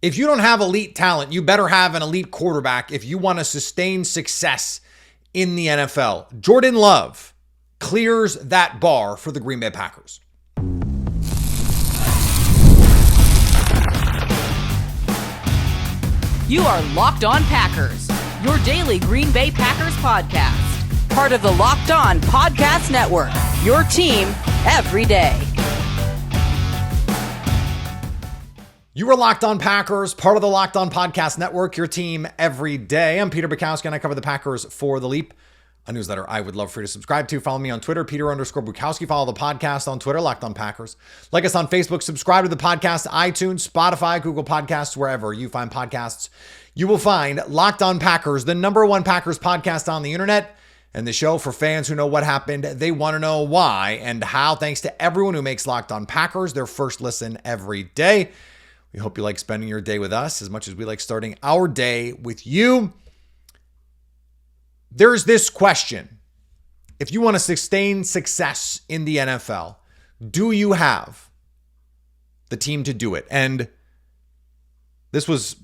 If you don't have elite talent, you better have an elite quarterback if you want to sustain success in the NFL. Jordan Love clears that bar for the Green Bay Packers. You are Locked On Packers, your daily Green Bay Packers podcast. Part of the Locked On Podcast Network, your team every day. You are Locked On Packers, part of the Locked On Podcast Network, your team every day. I'm Peter Bukowski, and I cover the Packers for The Leap, a newsletter I would love for you to subscribe to. Follow me on Twitter, Peter_Bukowski. Follow the podcast on Twitter, Locked On Packers. Like us on Facebook, subscribe to the podcast, iTunes, Spotify, Google Podcasts, wherever you find podcasts. You will find Locked On Packers, the #1 Packers podcast on the internet, and the show for fans who know what happened. They want to know why and how, thanks to everyone who makes Locked On Packers their first listen every day. We hope you like spending your day with us as much as we like starting our day with you. There's this question. If you want to sustain success in the NFL, do you have the team to do it? And this was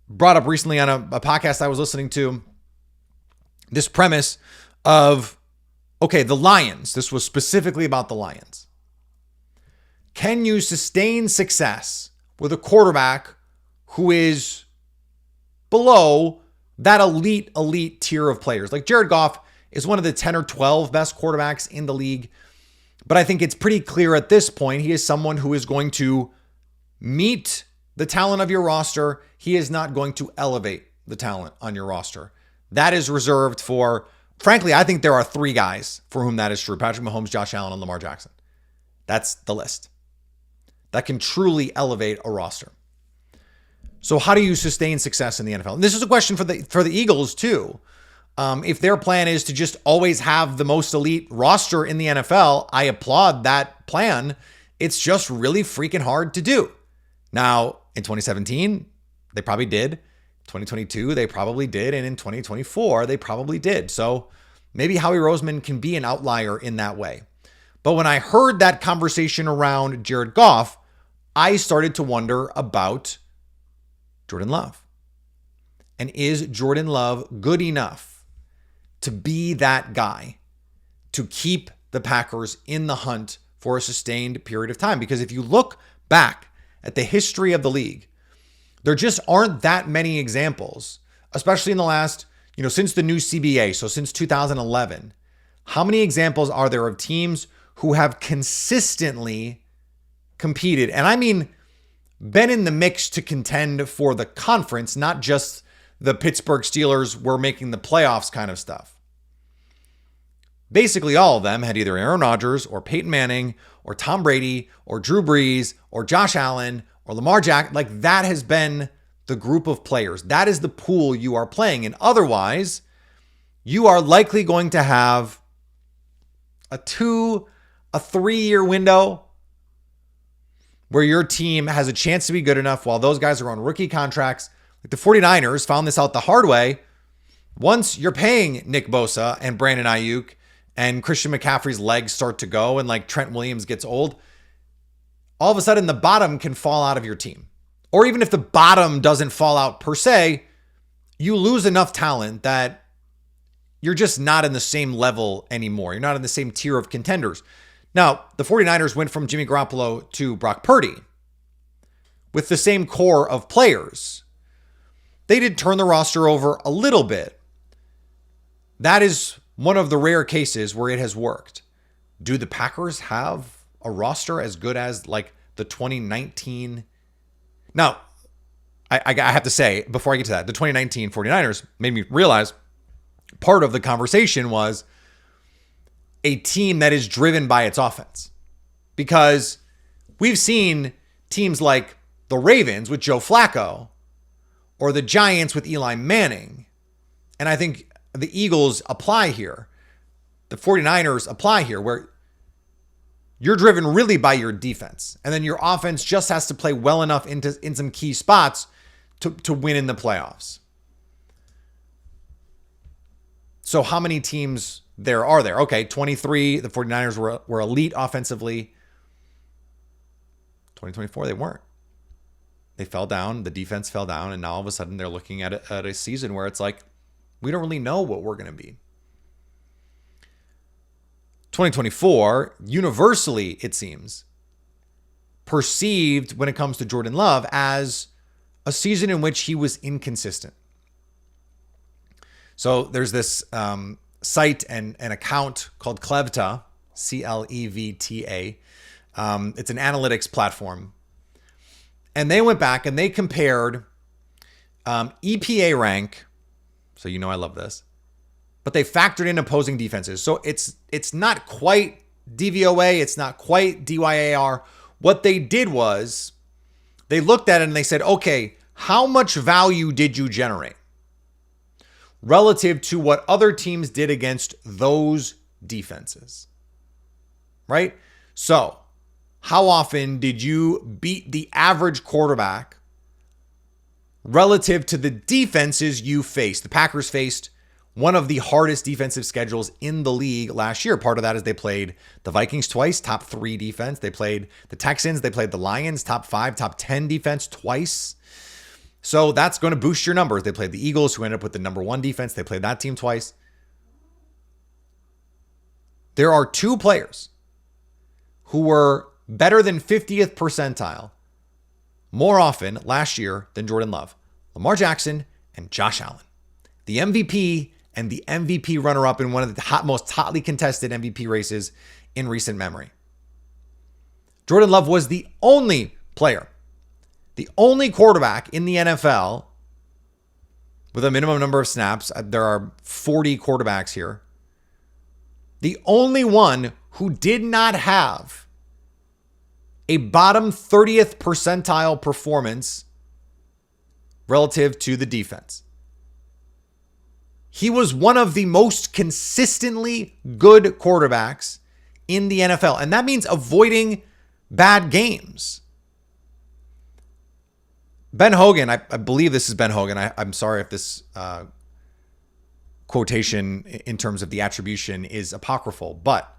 brought up recently on a podcast I was listening to. This premise of, okay, the Lions. This was specifically about the Lions. Can you sustain success with a quarterback who is below that elite tier of players? Like Jared Goff is one of the 10 or 12 best quarterbacks in the league. But I think it's pretty clear at this point, he is someone who is going to meet the talent of your roster. He is not going to elevate the talent on your roster. That is reserved for, frankly, I think there are 3 guys for whom that is true: Patrick Mahomes, Josh Allen, and Lamar Jackson. That's the list that can truly elevate a roster. So how do you sustain success in the NFL? And this is a question for the Eagles too. If their plan is to just always have the most elite roster in the NFL, I applaud that plan. It's just really freaking hard to do. Now, in 2017, they probably did. 2022, they probably did. And in 2024, they probably did. So maybe Howie Roseman can be an outlier in that way. But when I heard that conversation around Jared Goff, I started to wonder about Jordan Love. And is Jordan Love good enough to be that guy to keep the Packers in the hunt for a sustained period of time? Because if you look back at the history of the league, there just aren't that many examples, especially in the last, since the new CBA, so since 2011. How many examples are there of teams who have consistently competed, and I mean been in the mix to contend for the conference, not just the Pittsburgh Steelers were making the playoffs kind of stuff? Basically, all of them had either Aaron Rodgers or Peyton Manning or Tom Brady or Drew Brees or Josh Allen or Lamar Jackson. Like, that has been the group of players. That is the pool you are playing in. Otherwise, you are likely going to have a 3-year window where your team has a chance to be good enough while those guys are on rookie contracts. Like the 49ers found this out the hard way. Once you're paying Nick Bosa and Brandon Ayuk and Christian McCaffrey's legs start to go and like Trent Williams gets old, all of a sudden the bottom can fall out of your team. Or even if the bottom doesn't fall out per se, you lose enough talent that you're just not in the same level anymore. You're not in the same tier of contenders. Now, the 49ers went from Jimmy Garoppolo to Brock Purdy with the same core of players. They did turn the roster over a little bit. That is one of the rare cases where it has worked. Do the Packers have a roster as good as like the 2019? Now, I have to say, before I get to that, the 2019 49ers made me realize part of the conversation was a team that is driven by its offense. Because we've seen teams like the Ravens with Joe Flacco or the Giants with Eli Manning. And I think the Eagles apply here. The 49ers apply here, where you're driven really by your defense. And then your offense just has to play well enough in some key spots to win in the playoffs. So how many teams there are there? Okay, 23. The 49ers were elite offensively. 2024, they weren't. They fell down. The defense fell down. And now all of a sudden they're looking at a season where it's like, we don't really know what we're going to be. 2024, universally, it seems, perceived when it comes to Jordan Love as a season in which he was inconsistent. So there's this site and an account called Clevta, Clevta. It's an analytics platform. And they went back and they compared EPA rank. So you know I love this. But they factored in opposing defenses. So it's not quite DVOA. It's not quite DYAR. What they did was they looked at it and they said, okay, how much value did you generate relative to what other teams did against those defenses? Right? So how often did you beat the average quarterback relative to the defenses you faced? The Packers faced one of the hardest defensive schedules in the league last year. Part of that is they played the Vikings twice, top 3 defense. They played the Texans. They played the Lions, top 5, top 10 defense twice. So that's going to boost your numbers. They played the Eagles, who ended up with the number 1 defense. They played that team twice. There are 2 players who were better than 50th percentile more often last year than Jordan Love: Lamar Jackson and Josh Allen. The MVP and the MVP runner-up in one of the most hotly contested MVP races in recent memory. Jordan Love was the only player, the only quarterback in the NFL with a minimum number of snaps. There are 40 quarterbacks here. The only one who did not have a bottom 30th percentile performance relative to the defense. He was one of the most consistently good quarterbacks in the NFL. And that means avoiding bad games. Ben Hogan, I believe this is Ben Hogan. I'm sorry if this quotation in terms of the attribution is apocryphal, but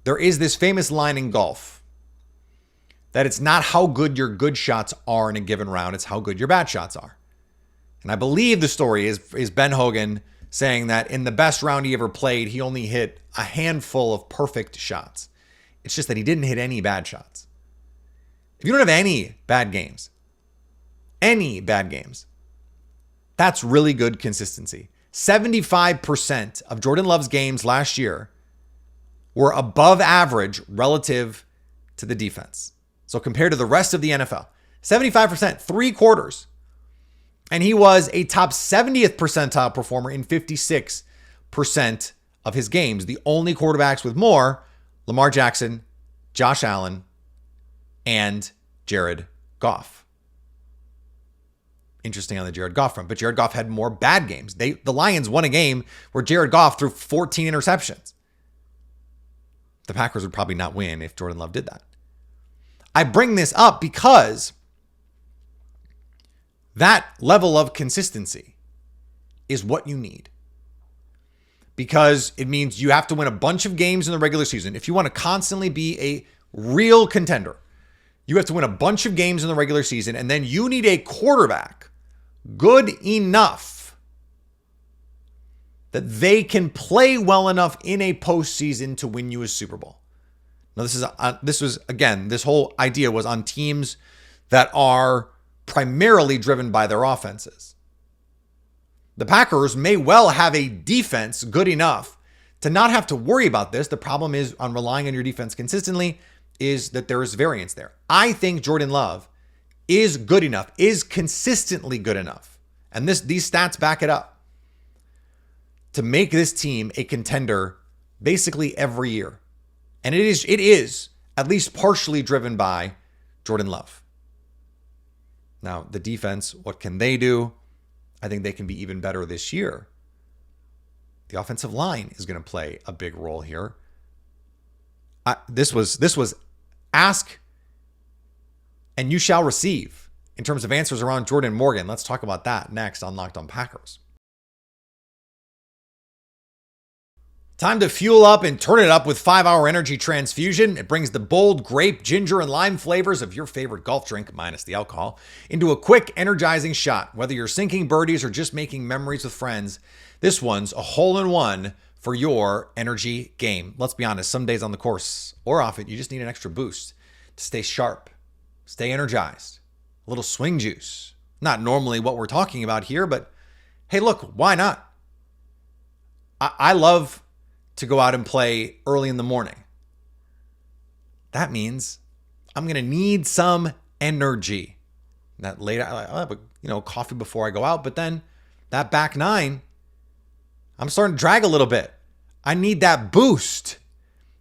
there is this famous line in golf that it's not how good your good shots are in a given round, it's how good your bad shots are. And I believe the story is Ben Hogan saying that in the best round he ever played, he only hit a handful of perfect shots. It's just that he didn't hit any bad shots. If you don't have any bad games, that's really good consistency. 75% of Jordan Love's games last year were above average relative to the defense. So compared to the rest of the NFL, 75%, 3/4. And he was a top 70th percentile performer in 56% of his games. The only quarterbacks with more: Lamar Jackson, Josh Allen, and Jared Goff. Interesting on the Jared Goff front, but Jared Goff had more bad games. The Lions won a game where Jared Goff threw 14 interceptions. The Packers would probably not win if Jordan Love did that. I bring this up because that level of consistency is what you need. Because it means you have to win a bunch of games in the regular season. If you want to constantly be a real contender, you have to win a bunch of games in the regular season, and then you need a quarterback good enough that they can play well enough in a postseason to win you a Super Bowl. Now, this whole idea was on teams that are primarily driven by their offenses. The Packers may well have a defense good enough to not have to worry about this. The problem is on relying on your defense consistently is that there is variance there. I think Jordan Love is good enough, is consistently good enough, and these stats back it up, to make this team a contender basically every year. And it is at least partially driven by Jordan Love. Now, the defense, what can they do? I think they can be even better this year. The offensive line is going to play a big role here. This was ask and you shall receive in terms of answers around Jordan Morgan. Let's talk about that next on Locked On Packers. Time to fuel up and turn it up with 5-Hour Energy Transfusion. It brings the bold grape, ginger, and lime flavors of your favorite golf drink, minus the alcohol, into a quick, energizing shot. Whether you're sinking birdies or just making memories with friends, this one's a hole-in-one for your energy game. Let's be honest, some days on the course or off it, you just need an extra boost to stay sharp, stay energized. A little swing juice. Not normally what we're talking about here, but hey, look, why not? I love to go out and play early in the morning. That means I'm going to need some energy. That late, I have a coffee before I go out, but then that back nine, I'm starting to drag a little bit. I need that boost.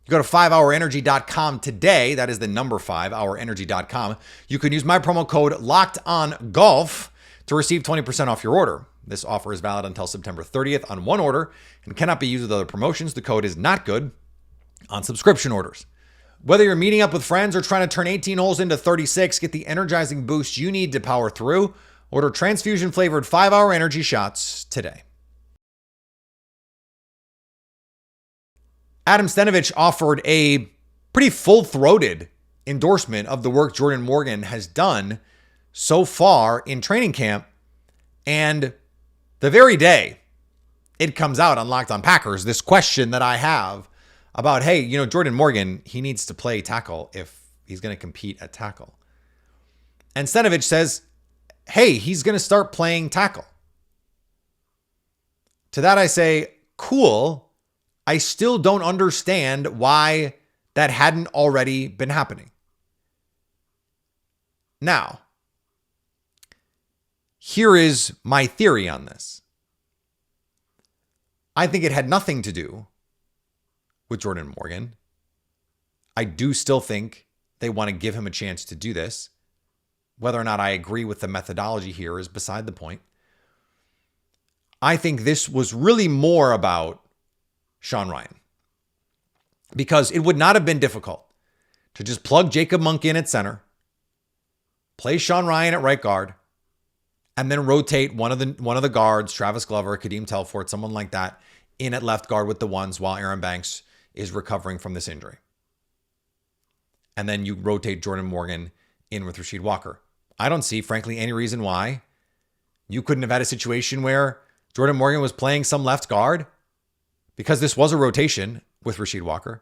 You go to 5hourenergy.com today. That is the number 5hourenergy.com. You can use my promo code LOCKEDONGOLF to receive 20% off your order. This offer is valid until September 30th on one order and cannot be used with other promotions. The code is not good on subscription orders. Whether you're meeting up with friends or trying to turn 18 holes into 36, get the energizing boost you need to power through. Order transfusion-flavored 5-Hour Energy shots today. Adam Stenavich offered a pretty full-throated endorsement of the work Jordan Morgan has done so far in training camp. And the very day it comes out on Locked On Packers, this question that I have about, hey, Jordan Morgan, he needs to play tackle if he's going to compete at tackle. And Stenavich says, hey, he's going to start playing tackle. To that I say, cool. I still don't understand why that hadn't already been happening. Now, here is my theory on this. I think it had nothing to do with Jordan Morgan. I do still think they want to give him a chance to do this. Whether or not I agree with the methodology here is beside the point. I think this was really more about Sean Ryan, because it would not have been difficult to just plug Jacob Monk in at center, play Sean Ryan at right guard, and then rotate one of the guards, Travis Glover, Kadeem Telfort, someone like that, in at left guard with the ones while Aaron Banks is recovering from this injury. And then you rotate Jordan Morgan in with Rasheed Walker. I don't see, frankly, any reason why you couldn't have had a situation where Jordan Morgan was playing some left guard, because this was a rotation with Rasheed Walker,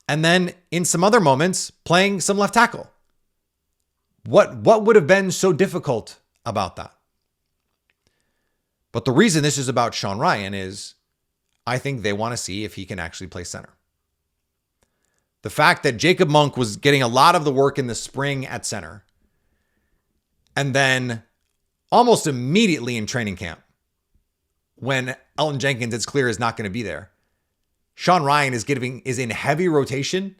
and then in some other moments playing some left tackle. What would have been so difficult about that? But the reason this is about Sean Ryan is I think they want to see if he can actually play center. The fact that Jacob Monk was getting a lot of the work in the spring at center, and then almost immediately in training camp, when Elton Jenkins, it's clear, is not going to be there, Sean Ryan is in heavy rotation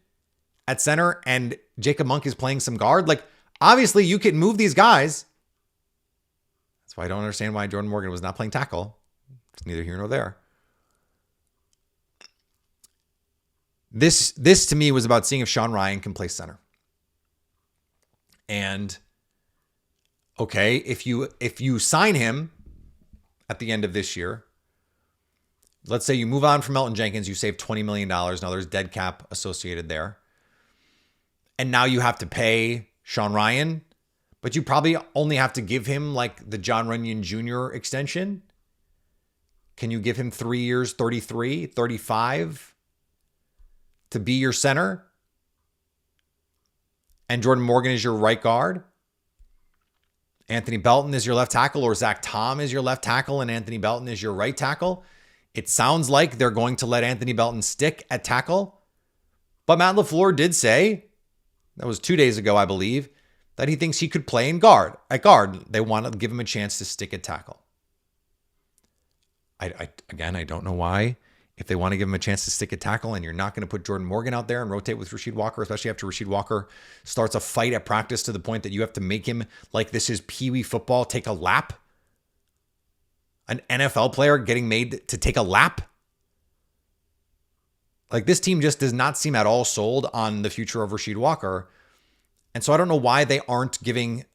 at center, and Jacob Monk is playing some guard. Like, obviously, you can move these guys. That's why I don't understand why Jordan Morgan was not playing tackle. It's neither here nor there. This to me was about seeing if Sean Ryan can play center. And okay, if you sign him at the end of this year, let's say you move on from Elton Jenkins, you save $20 million. Now there's dead cap associated there. And now you have to pay Sean Ryan, but you probably only have to give him like the John Runyon Jr. extension. Can you give him 3 years, 33, 35 to be your center? And Jordan Morgan is your right guard. Anthony Belton is your left tackle, or Zach Tom is your left tackle and Anthony Belton is your right tackle. It sounds like they're going to let Anthony Belton stick at tackle. But Matt LaFleur did say, that was 2 days ago, I believe, that he thinks he could play in guard. At guard, they want to give him a chance to stick at tackle. I don't know why. If they want to give him a chance to stick at tackle and you're not going to put Jordan Morgan out there and rotate with Rasheed Walker, especially after Rasheed Walker starts a fight at practice to the point that you have to make him like this is Pee Wee football, take a lap. An NFL player getting made to take a lap. Like, this team just does not seem at all sold on the future of Rasheed Walker. And so I don't know why they aren't giving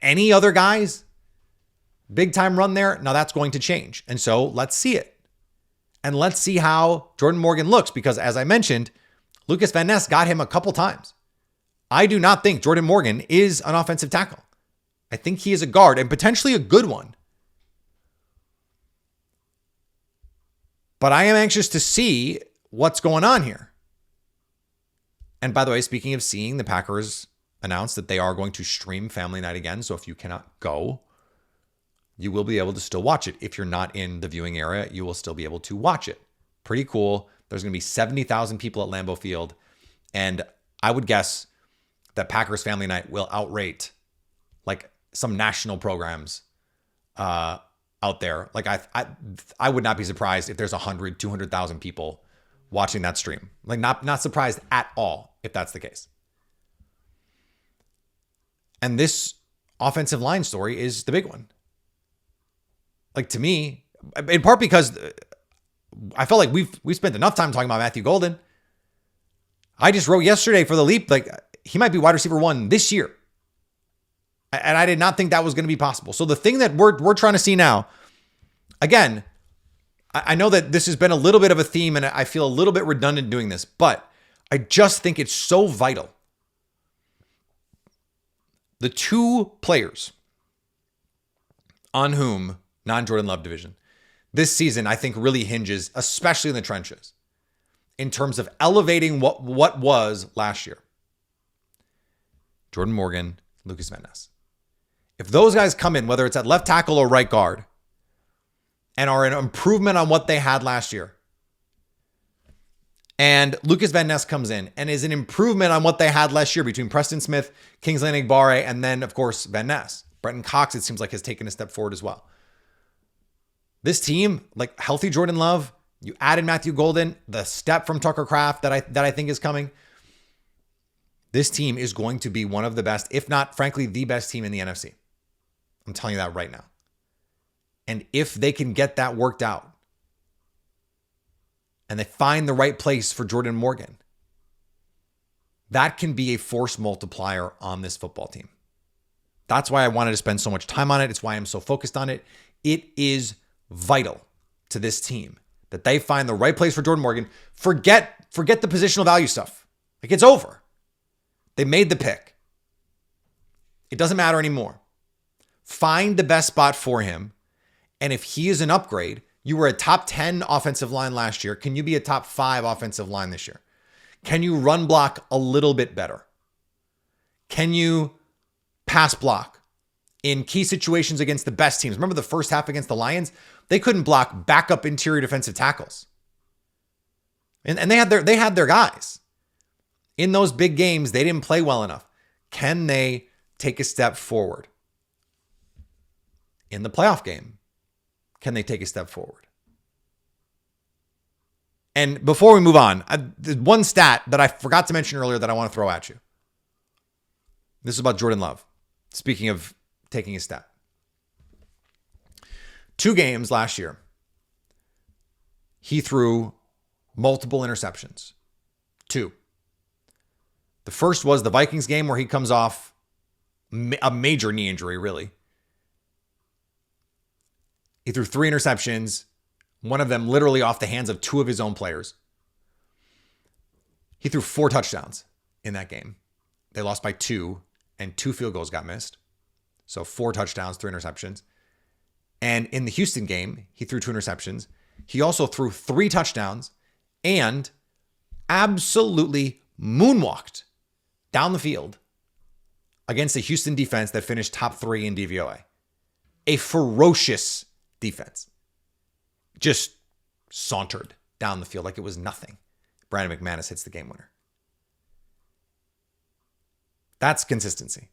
any other guys big time run there. Now that's going to change. And so let's see it. And let's see how Jordan Morgan looks, because as I mentioned, Lucas Van Ness got him a couple times. I do not think Jordan Morgan is an offensive tackle. I think he is a guard, and potentially a good one. But I am anxious to see what's going on here. And by the way, speaking of seeing, the Packers announced that they are going to stream Family Night again. So if you cannot go, you will be able to still watch it. If you're not in the viewing area, you will still be able to watch it. Pretty cool. There's going to be 70,000 people at Lambeau Field. And I would guess that Packers Family Night will outrate like some national programs out there. Like I would not be surprised if there's 100, 200,000 people watching that stream. Like not surprised at all if that's the case. And this offensive line story is the big one. Like, to me, in part because I felt like we spent enough time talking about Matthew Golden. I just wrote yesterday for The Leap, like, he might be wide receiver 1 this year. And I did not think that was going to be possible. So the thing that we're trying to see now, again, I know that this has been a little bit of a theme and I feel a little bit redundant doing this, but I just think it's so vital. The two players on whom non-Jordan Love division this season, I think, really hinges, especially in the trenches, in terms of elevating what was last year. Jordan Morgan, Lucas Van Ness. If those guys come in, whether it's at left tackle or right guard, and are an improvement on what they had last year, and Lucas Van Ness comes in and is an improvement on what they had last year between Preston Smith, Kingsley Enagbare, and then, of course, Van Ness. Brenton Cox, it seems like, has taken a step forward as well. This team, like healthy Jordan Love, you added Matthew Golden, the step from Tucker Kraft that I think is coming. This team is going to be one of the best, if not, frankly, the best team in the NFC. I'm telling you that right now. And if they can get that worked out and they find the right place for Jordan Morgan, that can be a force multiplier on this football team. That's why I wanted to spend so much time on it. It's why I'm so focused on it. It is vital to this team that they find the right place for Jordan Morgan. Forget the positional value stuff. Like, it's over. They made the pick. It doesn't matter anymore. Find the best spot for him. And if he is an upgrade, you were a top 10 offensive line last year. Can you be a top 5 offensive line this year? Can you run block a little bit better? Can you pass block in key situations against the best teams? Remember the first half against the Lions? They couldn't block backup interior defensive tackles. And they had their guys. In those big games, they didn't play well enough. Can they take a step forward? In the playoff game, can they take a step forward? And before we move on, there's one stat that I forgot to mention earlier that I want to throw at you. This is about Jordan Love. Speaking of taking a step. 2 games last year, he threw multiple interceptions. 2. The first was the Vikings game where he comes off a major knee injury, really. He threw 3 interceptions, one of them literally off the hands of 2 of his own players. He threw 4 touchdowns in that game. They lost by 2, and 2 field goals got missed. So 4 touchdowns, 3 interceptions. And in the Houston game, he threw 2 interceptions. He also threw 3 touchdowns and absolutely moonwalked down the field against a Houston defense that finished top 3 in DVOA. A ferocious defense. Just sauntered down the field like it was nothing. Brandon McManus hits the game winner. That's consistency.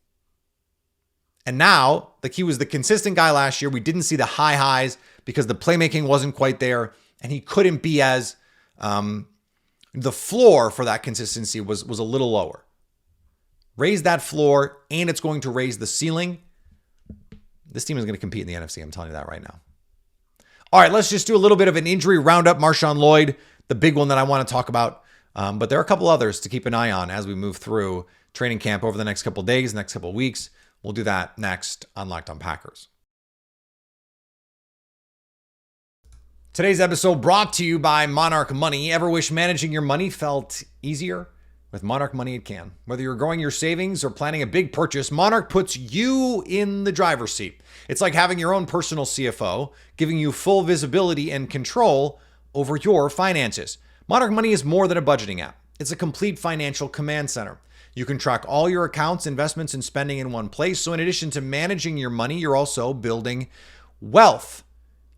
And now, like, he was the consistent guy last year. We didn't see the high highs because the playmaking wasn't quite there. And he couldn't be as, the floor for that consistency was a little lower. Raise that floor, and it's going to raise the ceiling. This team is going to compete in the NFC. I'm telling you that right now. All right, let's just do a little bit of an injury roundup. Marshawn Lloyd, the big one that I want to talk about. But there are a couple others to keep an eye on as we move through training camp over the next couple of days, next couple of weeks. We'll do that next on Locked On Packers. Today's episode brought to you by Monarch Money. Ever wish managing your money felt easier? With Monarch Money, it can. Whether you're growing your savings or planning a big purchase, Monarch puts you in the driver's seat. It's like having your own personal CFO, giving you full visibility and control over your finances. Monarch Money is more than a budgeting app. It's a complete financial command center. You can track all your accounts, investments, and spending in one place. So in addition to managing your money, you're also building wealth.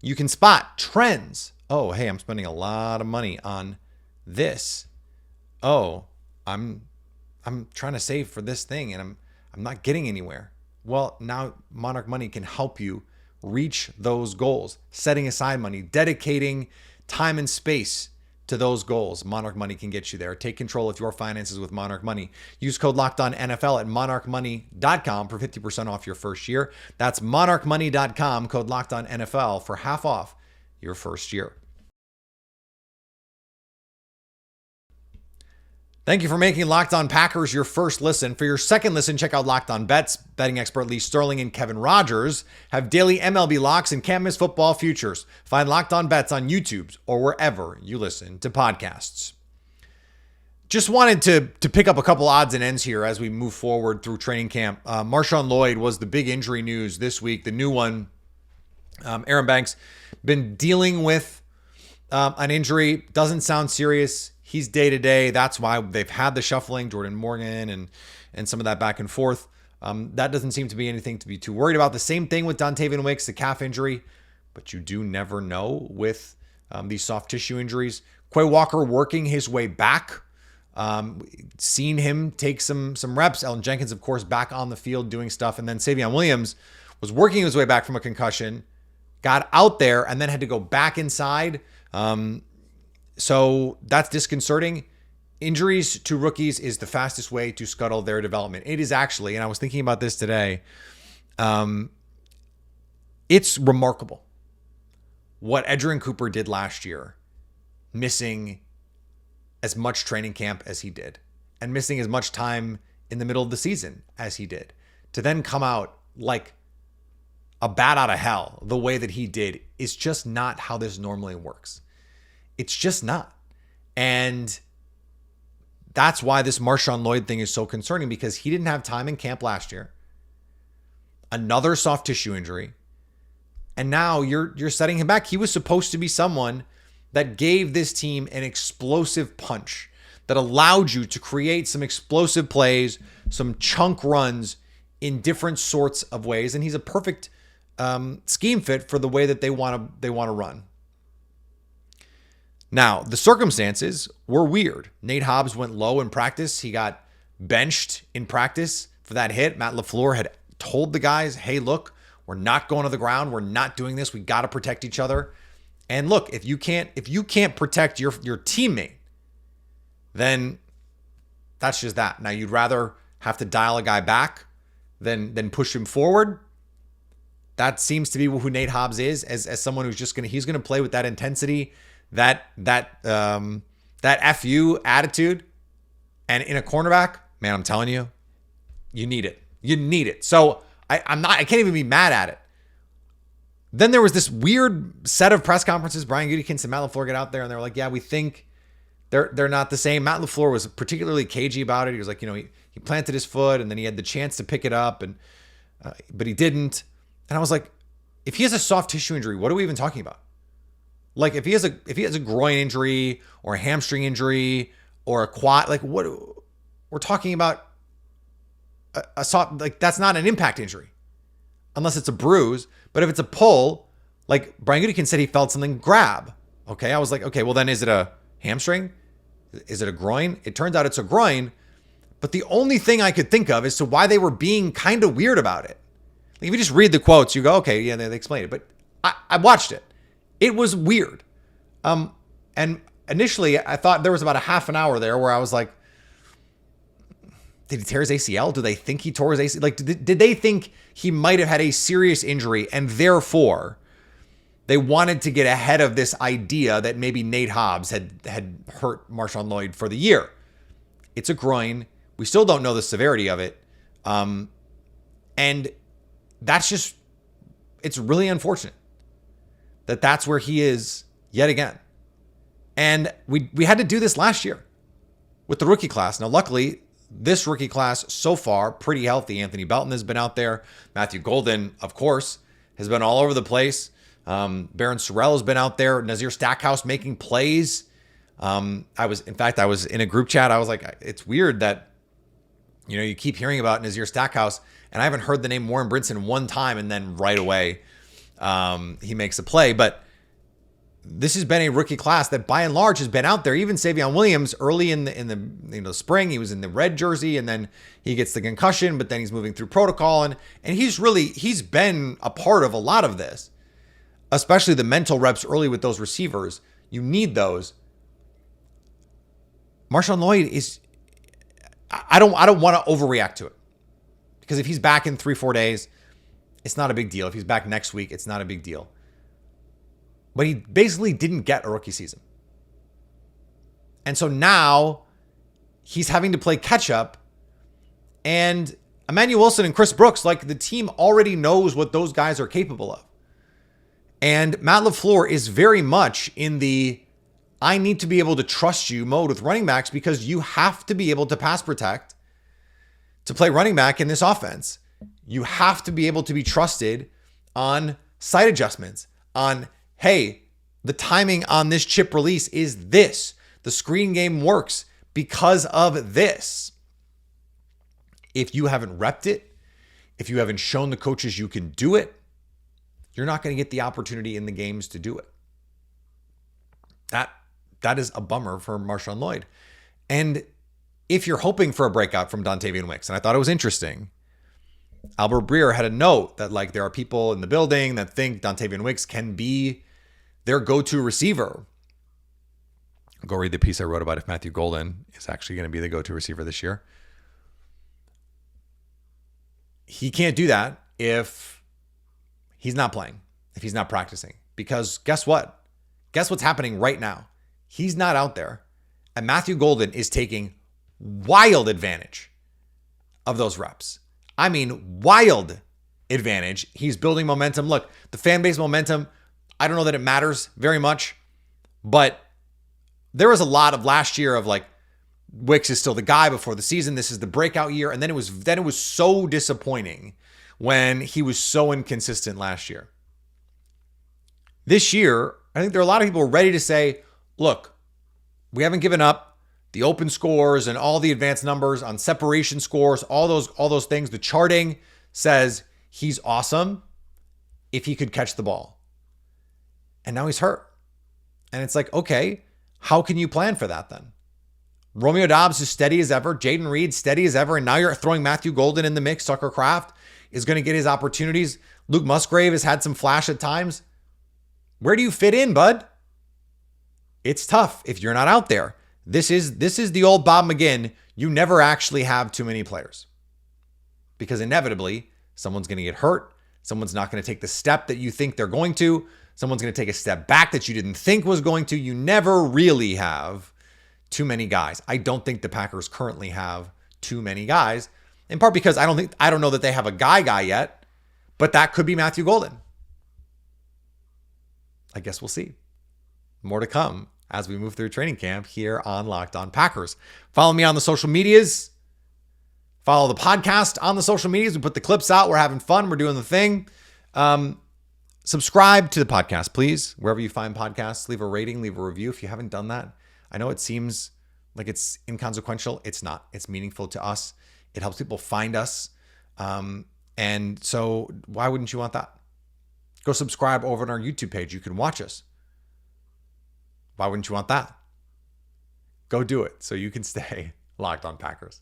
You can spot trends. Oh, hey, I'm spending a lot of money on this. Oh, I'm trying to save for this thing and I'm not getting anywhere. Well, now Monarch Money can help you reach those goals, setting aside money, dedicating time and space to those goals. Monarch Money can get you there. Take control of your finances with Monarch Money. Use code LOCKEDONNFL at monarchmoney.com for 50% off your first year. That's monarchmoney.com, code LOCKEDONNFL for half off your first year. Thank you for making Locked On Packers your first listen. For your second listen, check out Locked On Bets. Betting expert Lee Sterling and Kevin Rogers have daily MLB locks and can't miss football futures. Find Locked On Bets on YouTube or wherever you listen to podcasts. Just wanted to pick up a couple odds and ends here as we move forward through training camp. Marshawn Lloyd was the big injury news this week, the new one. Aaron Banks been dealing with an injury. Doesn't sound serious. He's day-to-day. That's why they've had the shuffling, Jordan Morgan and some of that back and forth. That doesn't seem to be anything to be too worried about. The same thing with Dontavian Wicks, the calf injury. But you do never know with these soft tissue injuries. Quay Walker working his way back. Seen him take some reps. Elton Jenkins, of course, back on the field doing stuff. And then Savion Williams was working his way back from a concussion, got out there, and then had to go back inside. So that's disconcerting. Injuries to rookies is the fastest way to scuttle their development. It is actually, and I was thinking about this today, it's remarkable what Edgerrin Cooper did last year, missing as much training camp as he did and missing as much time in the middle of the season as he did, to then come out like a bat out of hell the way that he did is just not how this normally works. It's just not. And that's why this Marshawn Lloyd thing is so concerning, because he didn't have time in camp last year. Another soft tissue injury. And now you're setting him back. He was supposed to be someone that gave this team an explosive punch, that allowed you to create some explosive plays, some chunk runs in different sorts of ways. And he's a perfect scheme fit for the way that they want to run. Now, the circumstances were weird. Nate Hobbs went low in practice. He got benched in practice for that hit. Matt LaFleur had told the guys, hey, look, we're not going to the ground. We're not doing this. We got to protect each other. And look, if you can't protect your teammate, then that's just that. Now, you'd rather have to dial a guy back than push him forward. That seems to be who Nate Hobbs is, as someone who's just he's going to play with that intensity, that FU attitude. And in a cornerback, man, I'm telling you, you need it. You need it. So I can't even be mad at it. Then there was this weird set of press conferences. Brian Gutekunst and Matt LaFleur get out there and they're like, yeah, we think they're not the same. Matt LaFleur was particularly cagey about it. He was like, he planted his foot and then he had the chance to pick it up, but he didn't. And I was like, if he has a soft tissue injury, what are we even talking about? Like if he has a groin injury or a hamstring injury or a quad, like what we're talking about, a soft, like that's not an impact injury unless it's a bruise. But if it's a pull, like Brian Gutekunst said, he felt something grab. Okay. I was like, okay, well then is it a hamstring? Is it a groin? It turns out it's a groin. But the only thing I could think of as to why they were being kind of weird about it. Like if you just read the quotes, you go, okay, yeah, they explain it. But I watched it. It was weird. And initially I thought there was about a half an hour there where I was like, did he tear his ACL? Do they think he tore his ACL? Like, did they think he might have had a serious injury and therefore they wanted to get ahead of this idea that maybe Nate Hobbs had hurt Marshawn Lloyd for the year? It's a groin. We still don't know the severity of it. And that's just, it's really unfortunate that that's where he is yet again. And we had to do this last year with the rookie class. Now, luckily, this rookie class so far, pretty healthy. Anthony Belton has been out there. Matthew Golden, of course, has been all over the place. Baron Sorrell has been out there. Nazir Stackhouse making plays. I was in a group chat. I was like, it's weird that, you keep hearing about Nazir Stackhouse, and I haven't heard the name Warren Brinson one time, and then right away he makes a play. But this has been a rookie class that by and large has been out there. Even Savion Williams early in the spring, he was in the red jersey, and then he gets the concussion, but then he's moving through protocol, and he's been a part of a lot of this, especially the mental reps early with those receivers. You need those. Marshawn Lloyd is, I don't want to overreact to it, because if he's back in 3-4 days, it's not a big deal. If he's back next week, it's not a big deal. But he basically didn't get a rookie season. And so now he's having to play catch up. And Emmanuel Wilson and Chris Brooks, like, the team already knows what those guys are capable of. And Matt LaFleur is very much in the I need to be able to trust you mode with running backs, because you have to be able to pass protect to play running back in this offense. You have to be able to be trusted on side adjustments, on, hey, the timing on this chip release is this. The screen game works because of this. If you haven't repped it, if you haven't shown the coaches you can do it, you're not going to get the opportunity in the games to do it. That is a bummer for Marshawn Lloyd. And if you're hoping for a breakout from Dontavian Wicks, and I thought it was interesting, Albert Breer had a note that, like, there are people in the building that think Dontavian Wicks can be their go-to receiver. Go read the piece I wrote about if Matthew Golden is actually going to be the go-to receiver this year. He can't do that if he's not playing, if he's not practicing. Because guess what? Guess what's happening right now? He's not out there. And Matthew Golden is taking wild advantage of those reps. I mean, wild advantage. He's building momentum. Look, the fan base momentum, I don't know that it matters very much, but there was a lot of last year of, like, Wicks is still the guy before the season. This is the breakout year. And then it was so disappointing when he was so inconsistent last year. This year, I think there are a lot of people ready to say, look, we haven't given up. The open scores and all the advanced numbers on separation scores, all those things, the charting says he's awesome if he could catch the ball. And now he's hurt. And it's like, okay, how can you plan for that then? Romeo Doubs is steady as ever. Jaden Reed, steady as ever. And now you're throwing Matthew Golden in the mix. Tucker Kraft is going to get his opportunities. Luke Musgrave has had some flash at times. Where do you fit in, bud? It's tough if you're not out there. This is the old Bob McGinn. You never actually have too many players, because inevitably someone's going to get hurt. Someone's not going to take the step that you think they're going to. Someone's going to take a step back that you didn't think was going to. You never really have too many guys. I don't think the Packers currently have too many guys, in part because I don't know that they have a guy yet, but that could be Matthew Golden. I guess we'll see. More to come as we move through training camp here on Locked On Packers. Follow me on the social medias. Follow the podcast on the social medias. We put the clips out. We're having fun. We're doing the thing. Subscribe to the podcast, please. Wherever you find podcasts, leave a rating, leave a review if you haven't done that. I know it seems like it's inconsequential. It's not. It's meaningful to us. It helps people find us. And so why wouldn't you want that? Go subscribe over on our YouTube page. You can watch us. Why wouldn't you want that? Go do it so you can stay locked on Packers.